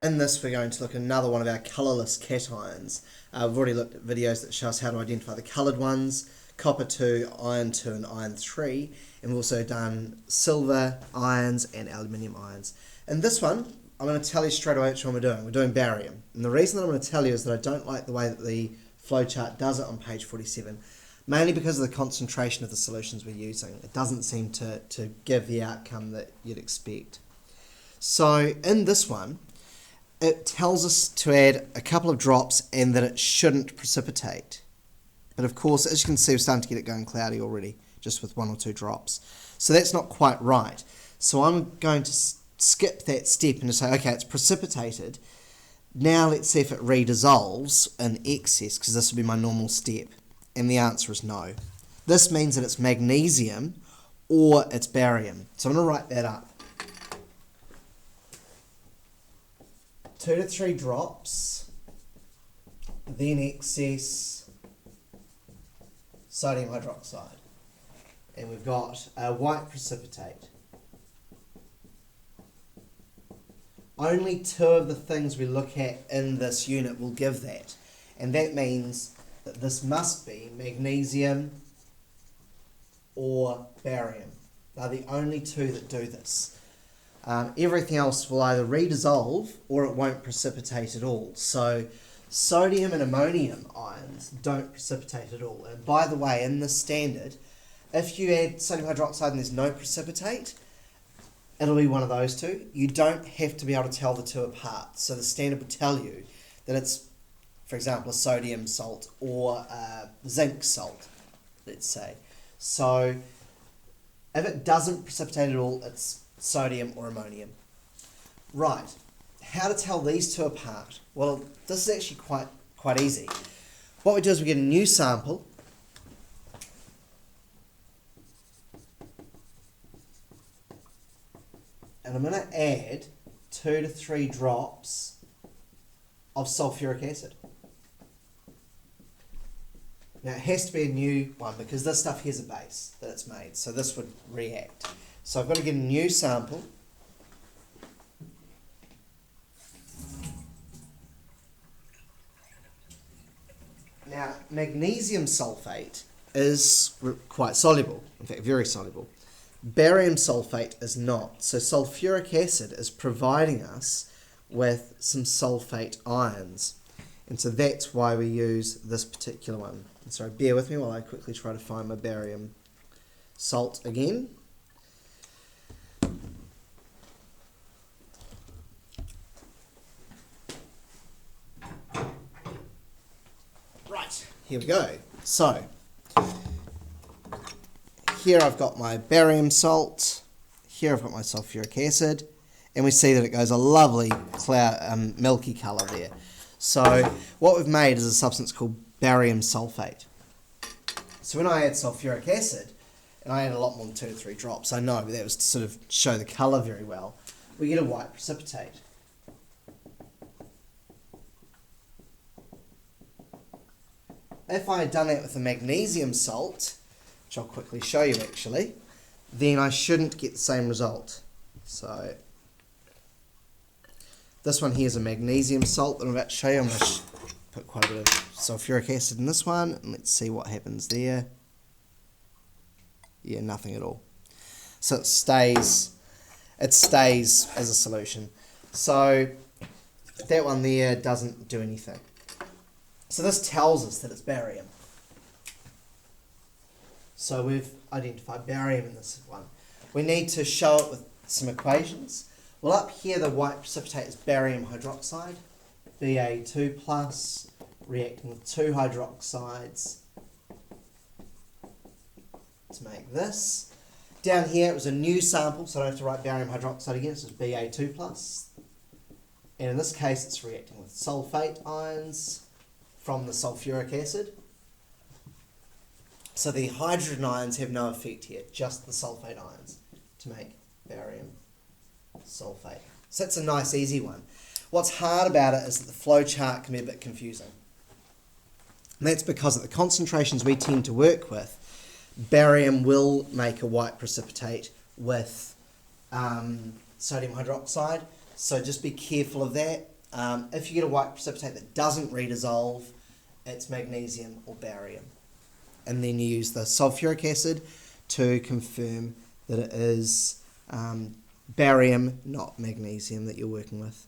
In this, we're going to look at another one of our colourless cations. We've already looked at videos that show us how to identify the coloured ones, copper 2, iron 2 and iron 3, and we've also done silver ions and aluminium ions. In this one, I'm going to tell you straight away which one we're doing. We're doing barium. And the reason that I'm going to tell you is that I don't like the way that the flowchart does it on page 47, mainly because of the concentration of the solutions we're using. It doesn't seem to give the outcome that you'd expect. So in this one, it tells us to add a couple of drops and that it shouldn't precipitate. But of course, as you can see, we're starting to get it going cloudy already, just with 1 or 2 drops. So that's not quite right. So I'm going to skip that step and just say, okay, it's precipitated. Now let's see if it redissolves in excess, because this would be my normal step. And the answer is no. This means that it's magnesium or it's barium. So I'm going to write that up. 2 to 3 drops, then excess sodium hydroxide. And we've got a white precipitate. Only 2 of the things we look at in this unit will give that. And that means that this must be magnesium or barium. They're the only 2 that do this. Everything else will either redissolve or it won't precipitate at all. So sodium and ammonium ions don't precipitate at all. And by the way, in this standard, if you add sodium hydroxide and there's no precipitate, it'll be one of those 2. You don't have to be able to tell the 2 apart. So the standard would tell you that it's, for example, a sodium salt or a zinc salt, let's say. So if it doesn't precipitate at all, it's sodium or ammonium. Right, how to tell these 2 apart? Well, this is actually quite easy. What we do is we get a new sample, and I'm going to add 2 to 3 drops of sulfuric acid. Now it has to be a new one because this stuff here's a base that it's made, so this would react. So I've got to get a new sample. Now, magnesium sulfate is quite soluble, in fact very soluble. Barium sulfate is not. So sulfuric acid is providing us with some sulfate ions. And so that's why we use this particular one. And so bear with me while I quickly try to find my barium salt again. Right, here we go. So, here I've got my barium salt, here I've got my sulfuric acid, and we see that it goes a lovely milky colour there. So, what we've made is a substance called barium sulfate. So when I add sulfuric acid, and I add a lot more than 2 to 3 drops, I know, but that was to sort of show the colour very well, we get a white precipitate. If I had done that with a magnesium salt, which I'll quickly show you actually, then I shouldn't get the same result. So this one here is a magnesium salt that I'm about to show you. I'm going to put quite a bit of sulfuric acid in this one, and let's see what happens there. Yeah, nothing at all. So it stays as a solution. So that one there doesn't do anything. So this tells us that it's barium. So we've identified barium in this one. We need to show it with some equations. Well, up here the white precipitate is barium hydroxide, Ba2 plus, reacting with 2 hydroxides to make this. Down here it was a new sample, so I don't have to write barium hydroxide again, so it's Ba2 plus. And in this case it's reacting with sulfate ions from the sulfuric acid. So the hydrogen ions have no effect here, just the sulfate ions to make barium sulfate. So that's a nice easy one. What's hard about it is that the flowchart can be a bit confusing. And that's because at the concentrations we tend to work with, barium will make a white precipitate with sodium hydroxide. So just be careful of that. If you get a white precipitate that doesn't redissolve, it's magnesium or barium. And then you use the sulfuric acid to confirm that it is barium, not magnesium, that you're working with.